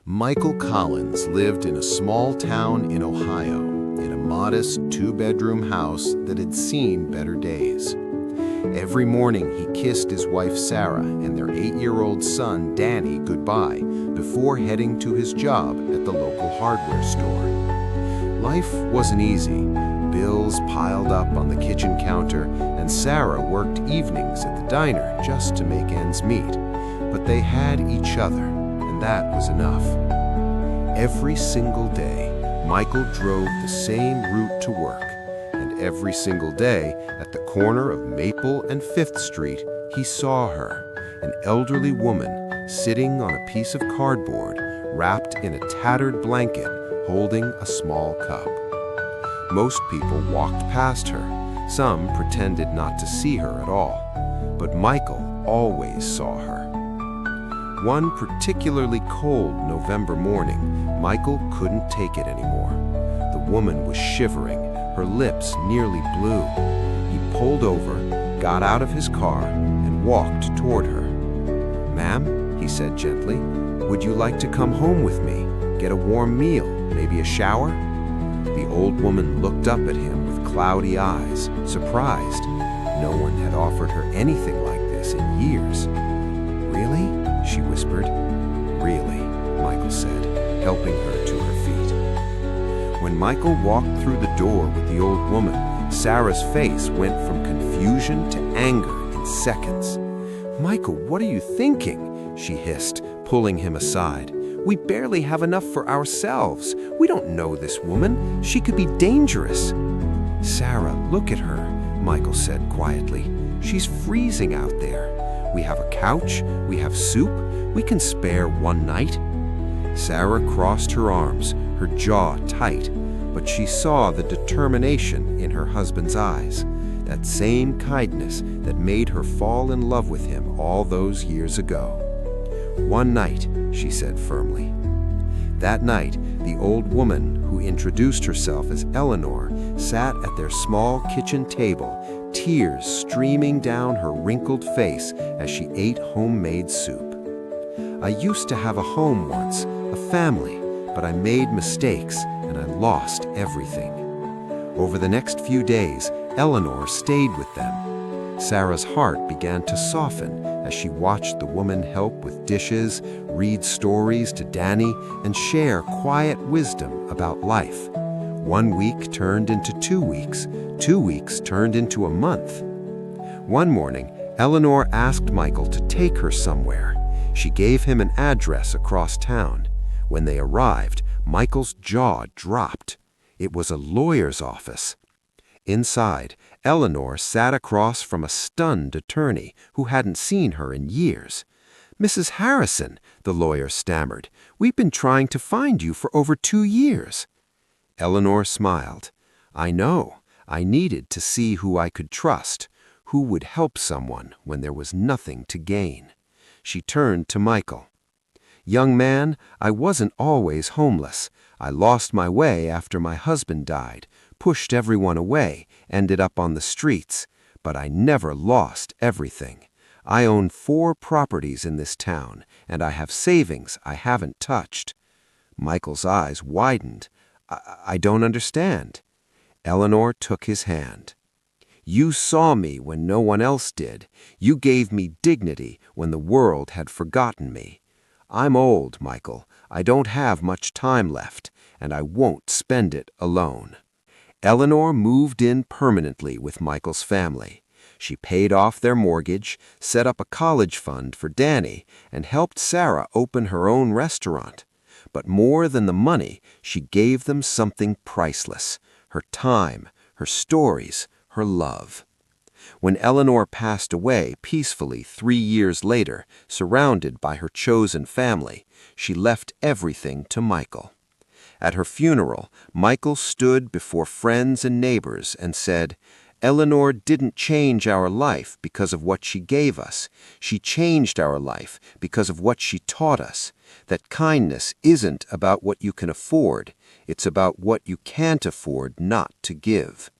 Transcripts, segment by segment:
Michael Collins lived in a small town in Ohio, in a modest two-bedroom house that had seen better days. Every morning he kissed his wife Sarah and their 8-year-old son Danny goodbye before heading to his job at the local hardware store. Life wasn't easy. Bills piled up on the kitchen counter, and Sarah worked evenings at the diner just to make ends meet. But they had each other, and that was enough. Every single day, Michael drove the same route to work, and every single day, at the corner of Maple and 5th Street, he saw her, an elderly woman sitting on a piece of cardboard, wrapped in a tattered blanket, holding a small cup. Most people walked past her. Some pretended not to see her at all. But Michael always saw her. One particularly cold November morning, Michael couldn't take it anymore. The woman was shivering, her lips nearly blue. He pulled over, got out of his car, and walked toward her. "Ma'am," he said gently, "would you like to come home with me? Get a warm meal, maybe a shower?" The old woman looked up at him with cloudy eyes, surprised. No one had offered her anything like this in years. "Really?" she whispered. "Really," Michael said, helping her to her feet. When Michael walked through the door with the old woman, Sarah's face went from confusion to anger in seconds. "Michael, what are you thinking?" she hissed, pulling him aside. "We barely have enough for ourselves. We don't know this woman. She could be dangerous." "Sarah, look at her," Michael said quietly. "She's freezing out there. We have a couch, we have soup, we can spare one night." Sarah crossed her arms, her jaw tight, but she saw the determination in her husband's eyes, that same kindness that made her fall in love with him all those years ago. "One night," she said firmly. That night, the old woman, who introduced herself as Eleanor, sat at their small kitchen table, tears streaming down her wrinkled face as she ate homemade soup. "I used to have a home once, a family, but I made mistakes and I lost everything." Over the next few days, Eleanor stayed with them. Sarah's heart began to soften as she watched the woman help with dishes, read stories to Danny, and share quiet wisdom about life. 1 week turned into 2 weeks, 2 weeks turned into a month. One morning, Eleanor asked Michael to take her somewhere. She gave him an address across town. When they arrived, Michael's jaw dropped. It was a lawyer's office. Inside, Eleanor sat across from a stunned attorney who hadn't seen her in years. "Mrs. Harrison," the lawyer stammered, "we've been trying to find you for over 2 years." Eleanor smiled. "I know. I needed to see who I could trust, who would help someone when there was nothing to gain." She turned to Michael. "Young man, I wasn't always homeless. I lost my way after my husband died, pushed everyone away, ended up on the streets. But I never lost everything. I own 4 properties in this town, and I have savings I haven't touched." Michael's eyes widened. I don't understand." Eleanor took his hand. "You saw me when no one else did. You gave me dignity when the world had forgotten me. I'm old, Michael. I don't have much time left, and I won't spend it alone." Eleanor moved in permanently with Michael's family. She paid off their mortgage, set up a college fund for Danny, and helped Sarah open her own restaurant. But more than the money, she gave them something priceless: her time, her stories, her love. When Eleanor passed away peacefully 3 years later, surrounded by her chosen family, she left everything to Michael. At her funeral, Michael stood before friends and neighbors and said, "Eleanor didn't change our life because of what she gave us. She changed our life because of what she taught us. That kindness isn't about what you can afford. It's about what you can't afford not to give."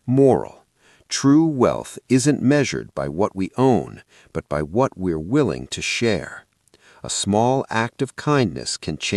Moral: true wealth isn't measured by what we own, but by what we're willing to share. A small act of kindness can change